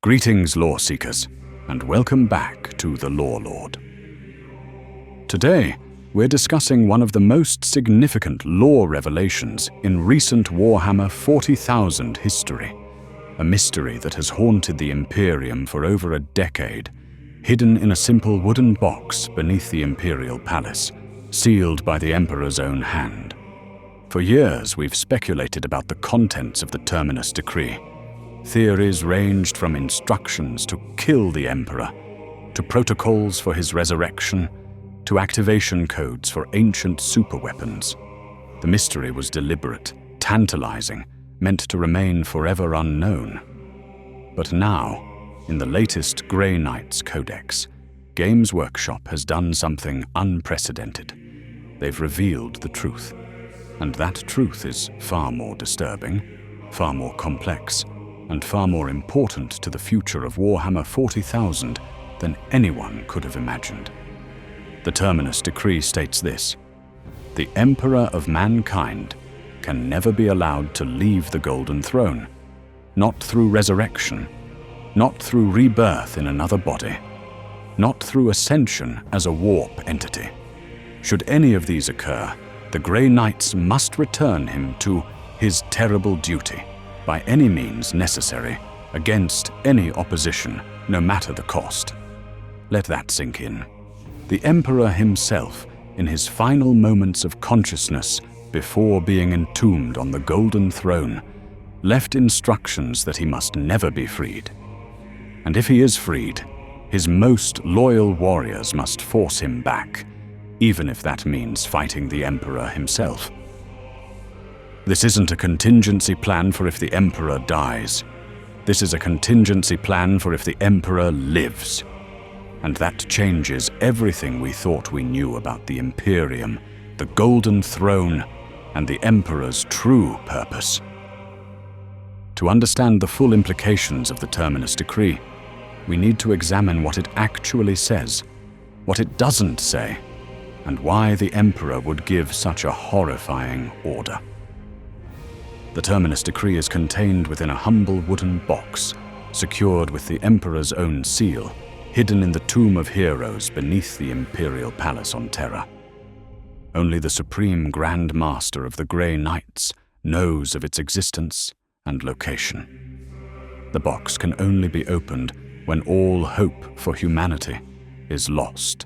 Greetings, lore seekers, and welcome back to the Lorelord. Today, we're discussing one of the most significant lore revelations in recent Warhammer 40,000 history, a mystery that has haunted the Imperium for over a decade, hidden in a simple wooden box beneath the Imperial Palace, sealed by the Emperor's own hand. For years, we've speculated about the contents of the Terminus Decree. Theories ranged from instructions to kill the Emperor, to protocols for his resurrection, to activation codes for ancient superweapons. The mystery was deliberate, tantalizing, meant to remain forever unknown. But now, in the latest Grey Knights Codex, Games Workshop has done something unprecedented. They've revealed the truth. And that truth is far more disturbing, far more complex, and far more important to the future of Warhammer 40,000 than anyone could have imagined. The Terminus Decree states this: the Emperor of mankind can never be allowed to leave the Golden Throne, not through resurrection, not through rebirth in another body, not through ascension as a warp entity. Should any of these occur, the Grey Knights must return him to his terrible duty, by any means necessary, against any opposition, no matter the cost. Let that sink in. The Emperor himself, in his final moments of consciousness before being entombed on the Golden Throne, left instructions that he must never be freed. And if he is freed, his most loyal warriors must force him back, even if that means fighting the Emperor himself. This isn't a contingency plan for if the Emperor dies. This is a contingency plan for if the Emperor lives. And that changes everything we thought we knew about the Imperium, the Golden Throne, and the Emperor's true purpose. To understand the full implications of the Terminus Decree, we need to examine what it actually says, what it doesn't say, and why the Emperor would give such a horrifying order. The Terminus Decree is contained within a humble wooden box, secured with the Emperor's own seal, hidden in the Tomb of Heroes beneath the Imperial Palace on Terra. Only the Supreme Grand Master of the Grey Knights knows of its existence and location. The box can only be opened when all hope for humanity is lost.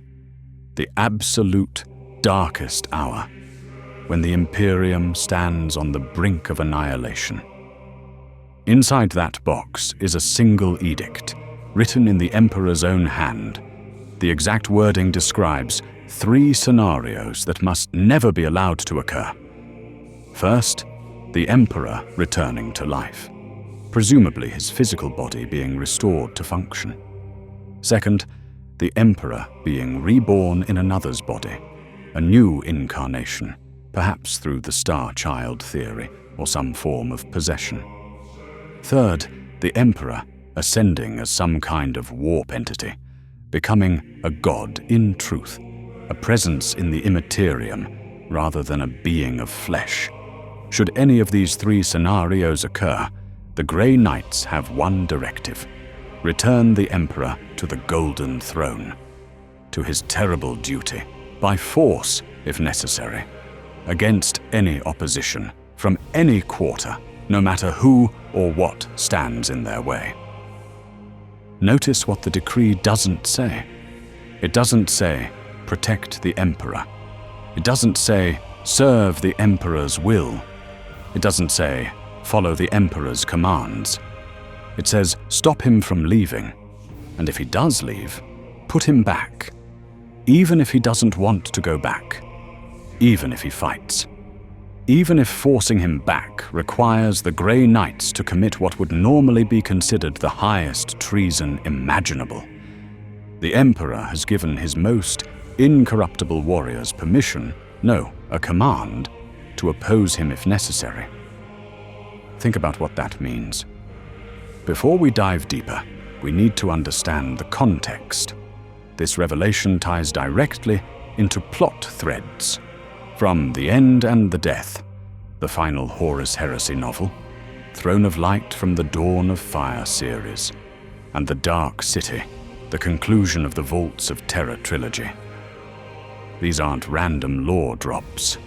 The absolute darkest hour, when the Imperium stands on the brink of annihilation. Inside that box is a single edict, written in the Emperor's own hand. The exact wording describes 3 scenarios that must never be allowed to occur. First, the Emperor returning to life, presumably his physical body being restored to function. Second, the Emperor being reborn in another's body, a new incarnation, perhaps through the Star Child theory or some form of possession. Third, the Emperor ascending as some kind of warp entity, becoming a god in truth, a presence in the immaterium rather than a being of flesh. Should any of these 3 scenarios occur, the Grey Knights have one directive: return the Emperor to the Golden Throne, to his terrible duty, by force if necessary, against any opposition, from any quarter, no matter who or what stands in their way. Notice what the decree doesn't say. It doesn't say, protect the Emperor. It doesn't say, serve the Emperor's will. It doesn't say, follow the Emperor's commands. It says, stop him from leaving. And if he does leave, put him back. Even if he doesn't want to go back. Even if he fights. Even if forcing him back requires the Grey Knights to commit what would normally be considered the highest treason imaginable. The Emperor has given his most incorruptible warriors permission, no, a command, to oppose him if necessary. Think about what that means. Before we dive deeper, we need to understand the context. This revelation ties directly into plot threads. From The End and the Death, the final Horus Heresy novel, Throne of Light from the Dawn of Fire series, and the Dark City, the conclusion of the Vaults of Terror trilogy. These aren't random lore drops.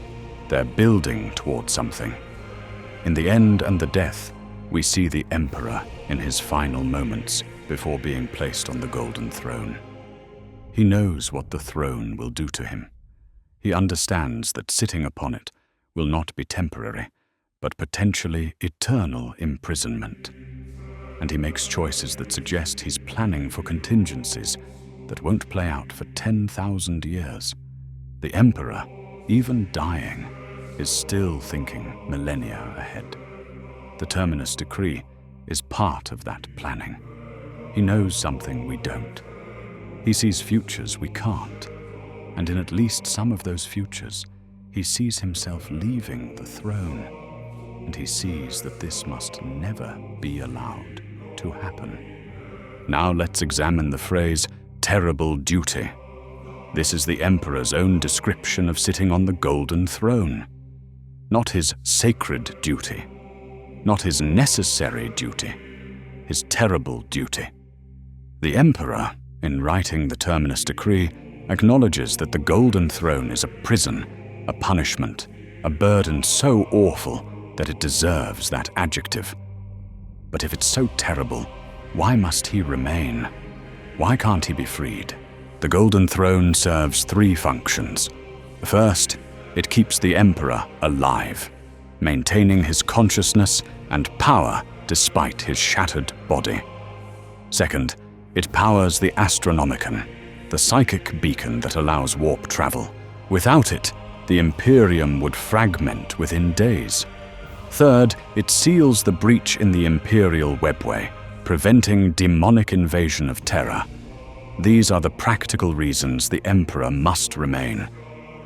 They're building toward something. In the end and the death, we see the Emperor in his final moments before being placed on the Golden Throne. He knows what the throne will do to him. He understands that sitting upon it will not be temporary, but potentially eternal imprisonment. And he makes choices that suggest he's planning for contingencies that won't play out for 10,000 years. The Emperor, even dying, is still thinking millennia ahead. The Terminus Decree is part of that planning. He knows something we don't. He sees futures we can't, and in at least some of those futures, he sees himself leaving the throne, and he sees that this must never be allowed to happen. Now let's examine the phrase, terrible duty. This is the Emperor's own description of sitting on the Golden Throne. Not his sacred duty, not his necessary duty, his terrible duty. The Emperor, in writing the Terminus Decree, acknowledges that the Golden Throne is a prison, a punishment, a burden so awful that it deserves that adjective. But if it's so terrible, why must he remain? Why can't he be freed? The Golden Throne serves three functions. First, it keeps the Emperor alive, maintaining his consciousness and power despite his shattered body. Second, it powers the Astronomicon, the psychic beacon that allows warp travel. Without it, the Imperium would fragment within days. Third, it seals the breach in the Imperial webway, preventing demonic invasion of Terra. These are the practical reasons the Emperor must remain.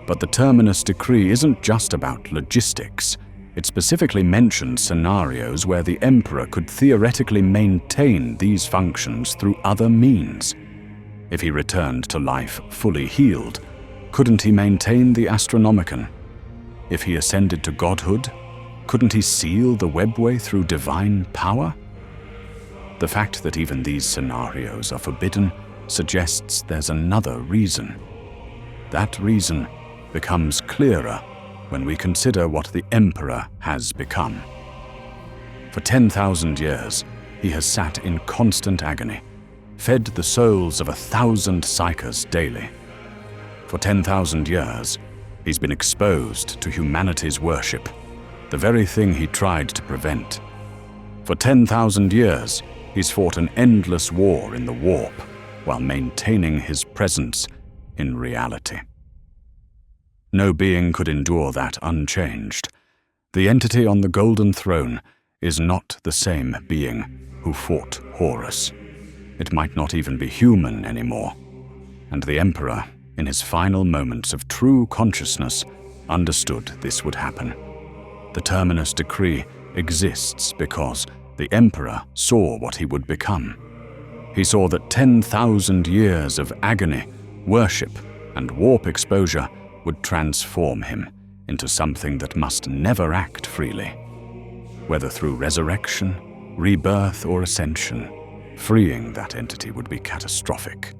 But the Terminus Decree isn't just about logistics. It specifically mentions scenarios where the Emperor could theoretically maintain these functions through other means. If he returned to life fully healed, couldn't he maintain the Astronomicon? If he ascended to godhood, couldn't he seal the webway through divine power? The fact that even these scenarios are forbidden suggests there's another reason. That reason becomes clearer when we consider what the Emperor has become. For 10,000 years, he has sat in constant agony, fed the souls of 1,000 psychers daily. For 10,000 years, he's been exposed to humanity's worship, the very thing he tried to prevent. For 10,000 years, he's fought an endless war in the warp while maintaining his presence in reality. No being could endure that unchanged. The entity on the Golden Throne is not the same being who fought Horus. It might not even be human anymore. And the Emperor, in his final moments of true consciousness, understood this would happen. The Terminus Decree exists because the Emperor saw what he would become. He saw that 10,000 years of agony, worship, and warp exposure would transform him into something that must never act freely. Whether through resurrection, rebirth, or ascension, freeing that entity would be catastrophic.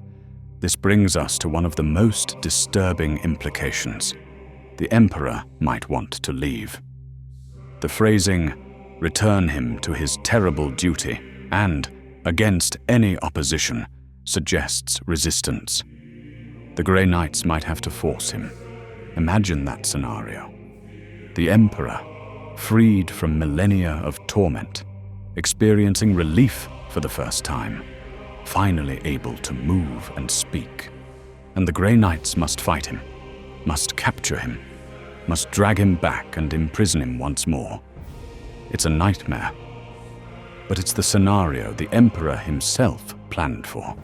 This brings us to one of the most disturbing implications. The Emperor might want to leave. The phrasing, "return him to his terrible duty," and "against any opposition," suggests resistance. The Grey Knights might have to force him. Imagine that scenario. The Emperor, freed from millennia of torment, experiencing relief for the first time, finally able to move and speak. And the Grey Knights must fight him, must capture him, must drag him back and imprison him once more. It's a nightmare. But it's the scenario the Emperor himself planned for.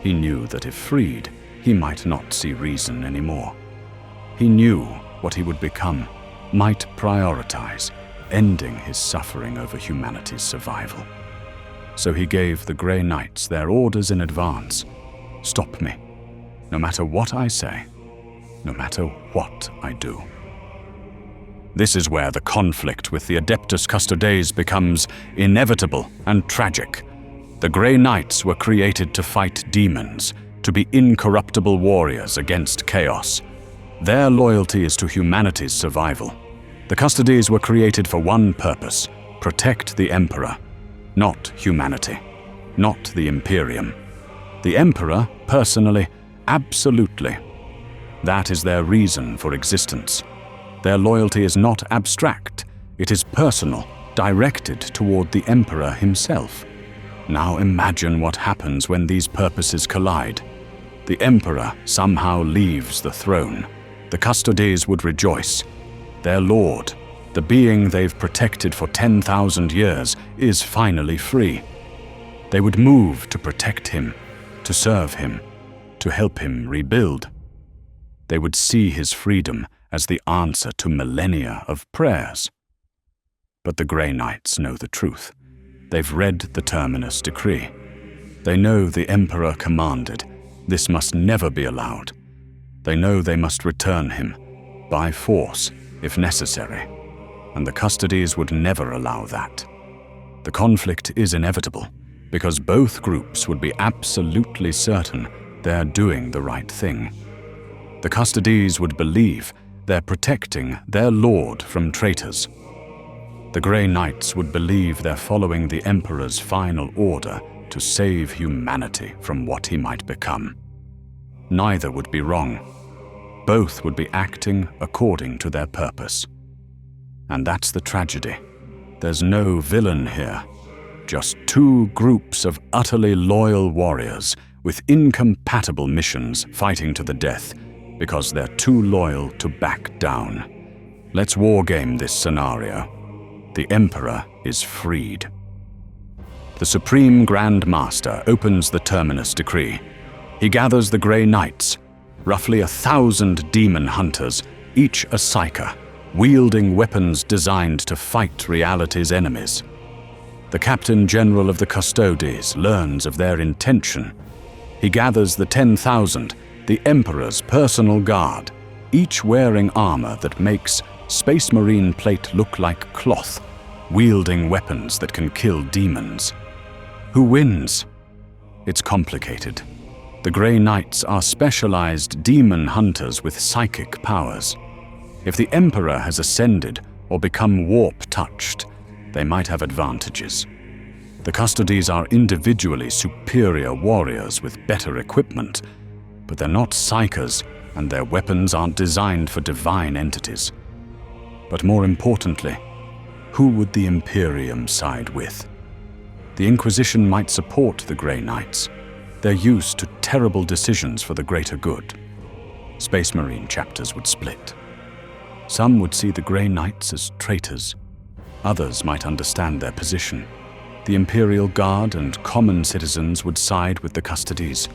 He knew that if freed, he might not see reason anymore. He knew what he would become, might prioritize, ending his suffering over humanity's survival. So he gave the Grey Knights their orders in advance. Stop me, no matter what I say, no matter what I do. This is where the conflict with the Adeptus Custodes becomes inevitable and tragic. The Grey Knights were created to fight demons, to be incorruptible warriors against chaos. Their loyalty is to humanity's survival. The Custodes were created for one purpose: protect the Emperor, not humanity, not the Imperium. The Emperor, personally, absolutely. That is their reason for existence. Their loyalty is not abstract, it is personal, directed toward the Emperor himself. Now imagine what happens when these purposes collide. The Emperor somehow leaves the throne. The Custodes would rejoice. Their lord, the being they've protected for 10,000 years, is finally free. They would move to protect him, to serve him, to help him rebuild. They would see his freedom as the answer to millennia of prayers. But the Grey Knights know the truth. They've read the Terminus Decree. They know the Emperor commanded, this must never be allowed. They know they must return him, by force, if necessary, and the Custodes would never allow that. The conflict is inevitable, because both groups would be absolutely certain they're doing the right thing. The Custodes would believe they're protecting their lord from traitors. The Grey Knights would believe they're following the Emperor's final order to save humanity from what he might become. Neither would be wrong. Both would be acting according to their purpose. And that's the tragedy. There's no villain here. Just two groups of utterly loyal warriors with incompatible missions fighting to the death because they're too loyal to back down. Let's wargame this scenario. The Emperor is freed. The Supreme Grand Master opens the Terminus Decree. He gathers the Grey Knights, roughly 1,000 demon hunters, each a psyker, wielding weapons designed to fight reality's enemies. The Captain General of the Custodes learns of their intention. He gathers the 10,000, the Emperor's personal guard, each wearing armor that makes Space Marine plate look like cloth, wielding weapons that can kill demons. Who wins? It's complicated. The Grey Knights are specialized demon hunters with psychic powers. If the Emperor has ascended or become warp-touched, they might have advantages. The Custodes are individually superior warriors with better equipment, but they're not psykers, and their weapons aren't designed for divine entities. But more importantly, who would the Imperium side with? The Inquisition might support the Grey Knights. They're used to terrible decisions for the greater good. Space Marine chapters would split. Some would see the Grey Knights as traitors. Others might understand their position. The Imperial Guard and common citizens would side with the Custodes.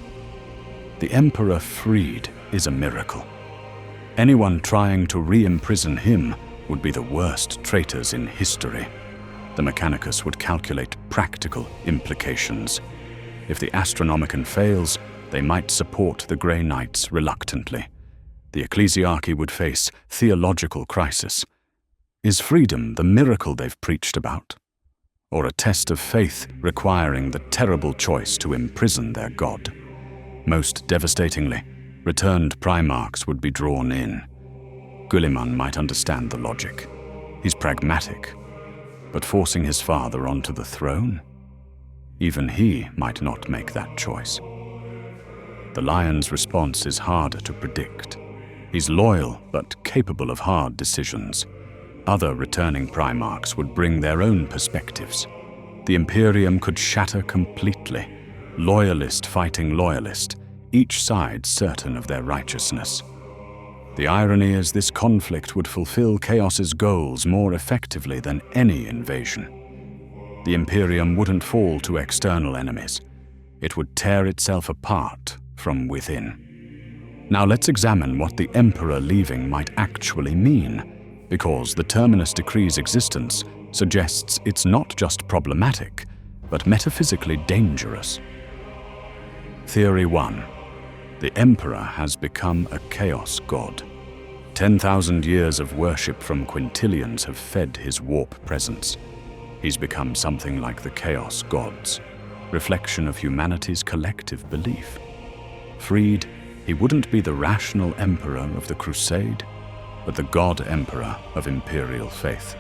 The Emperor freed is a miracle. Anyone trying to re-imprison him would be the worst traitors in history. The Mechanicus would calculate practical implications. If the Astronomicon fails, they might support the Grey Knights reluctantly. The Ecclesiarchy would face theological crisis. Is freedom the miracle they've preached about? Or a test of faith requiring the terrible choice to imprison their god? Most devastatingly, returned Primarchs would be drawn in. Guilliman might understand the logic. He's pragmatic. But forcing his father onto the throne? Even he might not make that choice. The Lion's response is harder to predict. He's loyal, but capable of hard decisions. Other returning Primarchs would bring their own perspectives. The Imperium could shatter completely. Loyalist fighting loyalist, each side certain of their righteousness. The irony is this conflict would fulfill Chaos's goals more effectively than any invasion. The Imperium wouldn't fall to external enemies. It would tear itself apart from within. Now let's examine what the Emperor leaving might actually mean, because the Terminus Decree's existence suggests it's not just problematic, but metaphysically dangerous. Theory 1. The Emperor has become a chaos god. 10,000 years of worship from Quintilians have fed his warp presence. He's become something like the chaos gods, reflection of humanity's collective belief. Freed, he wouldn't be the rational emperor of the Crusade, but the God Emperor of Imperial faith.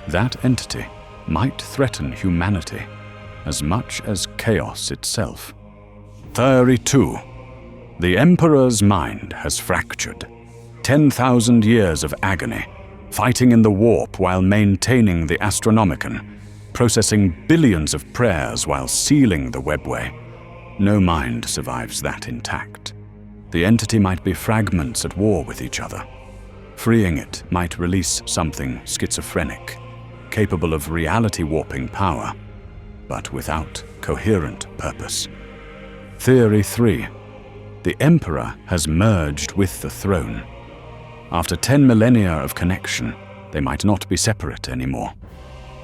That entity might threaten humanity as much as chaos itself. 32. The Emperor's mind has fractured. 10,000 years of agony, fighting in the warp while maintaining the Astronomicon, processing billions of prayers while sealing the webway. No mind survives that intact. The entity might be fragments at war with each other. Freeing it might release something schizophrenic, capable of reality-warping power, but without coherent purpose. Theory 3. The Emperor has merged with the throne. After 10 millennia of connection, they might not be separate anymore.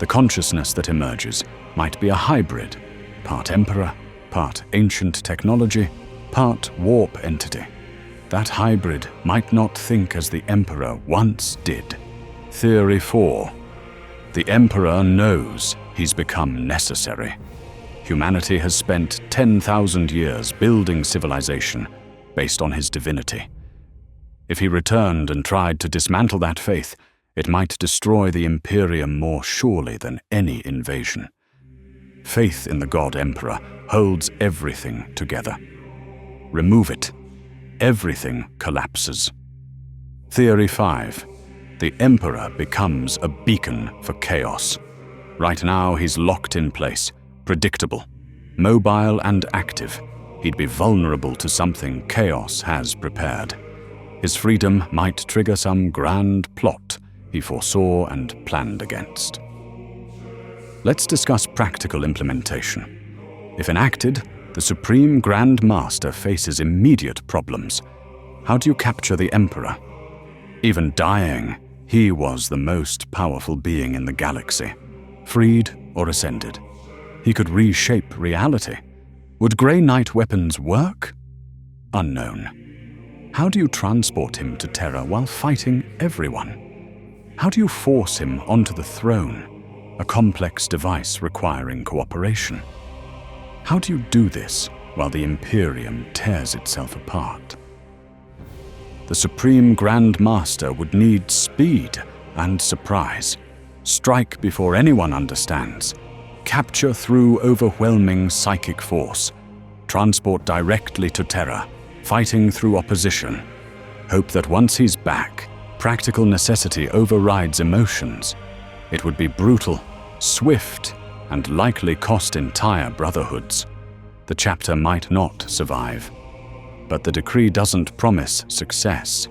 The consciousness that emerges might be a hybrid, part Emperor, part ancient technology, part warp entity. That hybrid might not think as the Emperor once did. Theory 4. The Emperor knows he's become necessary. Humanity has spent 10,000 years building civilization based on his divinity. If he returned and tried to dismantle that faith, it might destroy the Imperium more surely than any invasion. Faith in the God Emperor holds everything together. Remove it, everything collapses. Theory 5. The Emperor becomes a beacon for chaos. Right now he's locked in place, predictable, mobile and active. He'd be vulnerable to something chaos has prepared. His freedom might trigger some grand plot he foresaw and planned against. Let's discuss practical implementation. If enacted, the Supreme Grand Master faces immediate problems. How do you capture the Emperor? Even dying, he was the most powerful being in the galaxy. Freed or ascended, he could reshape reality. Would Grey Knight weapons work? Unknown. How do you transport him to Terra while fighting everyone? How do you force him onto the throne, a complex device requiring cooperation? How do you do this while the Imperium tears itself apart? The Supreme Grand Master would need speed and surprise. Strike before anyone understands. Capture through overwhelming psychic force. Transport directly to Terra, fighting through opposition. Hope that once he's back, practical necessity overrides emotions. It would be brutal, swift, and likely cost entire brotherhoods. The chapter might not survive. But the decree doesn't promise success.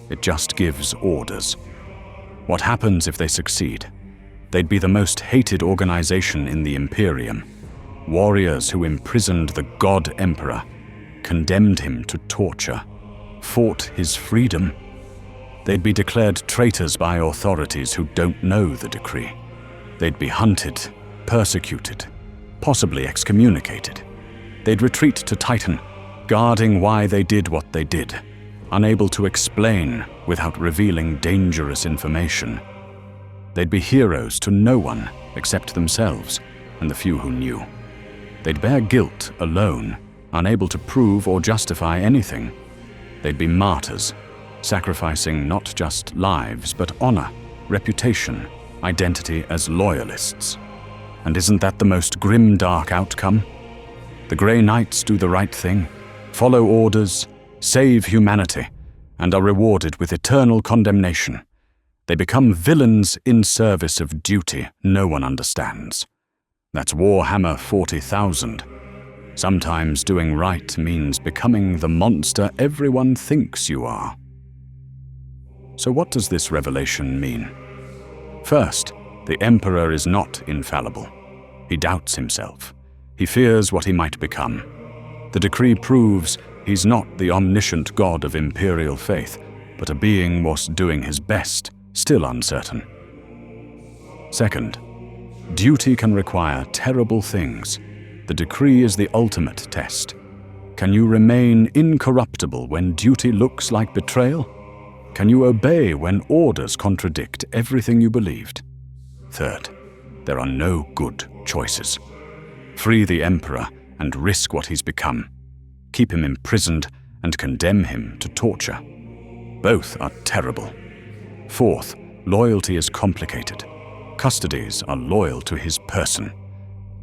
It just gives orders. What happens if they succeed? They'd be the most hated organization in the Imperium. Warriors who imprisoned the God Emperor, condemned him to torture, fought his freedom. They'd be declared traitors by authorities who don't know the decree. They'd be hunted, persecuted, possibly excommunicated. They'd retreat to Titan, guarding why they did what they did, unable to explain without revealing dangerous information. They'd be heroes to no one except themselves and the few who knew. They'd bear guilt alone, unable to prove or justify anything. They'd be martyrs, sacrificing not just lives but honor, reputation, identity as loyalists. And isn't that the most grimdark outcome? The Grey Knights do the right thing, follow orders, save humanity, and are rewarded with eternal condemnation. They become villains in service of duty no one understands. That's Warhammer 40,000. Sometimes doing right means becoming the monster everyone thinks you are. So what does this revelation mean? First, the Emperor is not infallible. He doubts himself. He fears what he might become. The decree proves he's not the omniscient god of Imperial faith, but a being was doing his best, still uncertain. Second, duty can require terrible things. The decree is the ultimate test. Can you remain incorruptible when duty looks like betrayal? Can you obey when orders contradict everything you believed? Third, there are no good choices. Free the Emperor and risk what he's become. Keep him imprisoned and condemn him to torture. Both are terrible. Fourth, loyalty is complicated. Custodes are loyal to his person.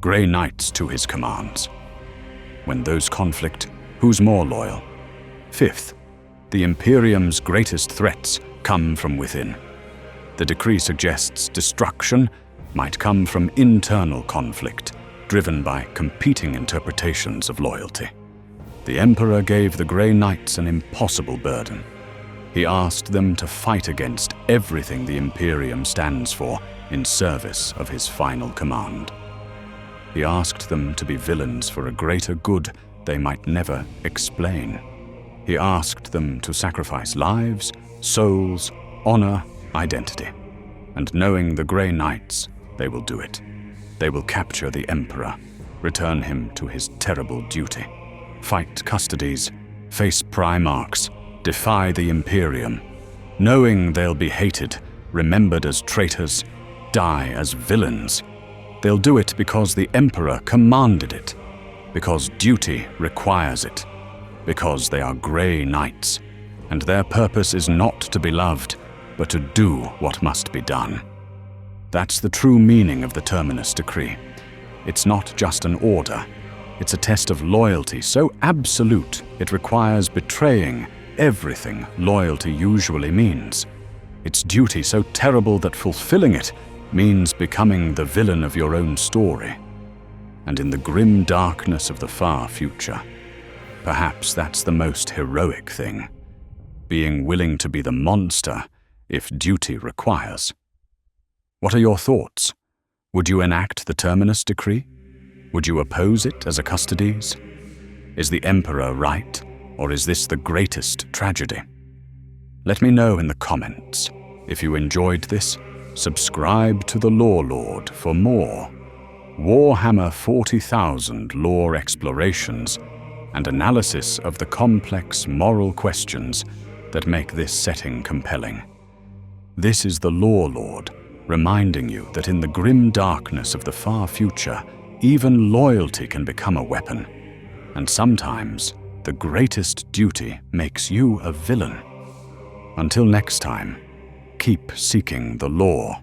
Grey Knights to his commands. When those conflict, who's more loyal? Fifth, the Imperium's greatest threats come from within. The decree suggests destruction might come from internal conflict, driven by competing interpretations of loyalty. The Emperor gave the Grey Knights an impossible burden. He asked them to fight against everything the Imperium stands for in service of his final command. He asked them to be villains for a greater good they might never explain. He asked them to sacrifice lives, souls, honor, identity. And knowing the Grey Knights, they will do it. They will capture the Emperor, return him to his terrible duty, fight Custodes, face Primarchs, defy the Imperium, knowing they'll be hated, remembered as traitors, die as villains. They'll do it because the Emperor commanded it, because duty requires it, because they are Grey Knights, and their purpose is not to be loved, but to do what must be done. That's the true meaning of the Terminus Decree. It's not just an order. It's a test of loyalty so absolute it requires betraying everything loyalty usually means. It's duty so terrible that fulfilling it means becoming the villain of your own story. And in the grim darkness of the far future, perhaps that's the most heroic thing. Being willing to be the monster if duty requires. What are your thoughts? Would you enact the Terminus Decree? Would you oppose it as a Custodes? Is the Emperor right, or is this the greatest tragedy? Let me know in the comments. If you enjoyed this, subscribe to the Lorelord for more Warhammer 40,000 lore explorations and analysis of the complex moral questions that make this setting compelling. This is the Lorelord, reminding you that in the grim darkness of the far future, even loyalty can become a weapon. And sometimes, the greatest duty makes you a villain. Until next time, keep seeking the lore.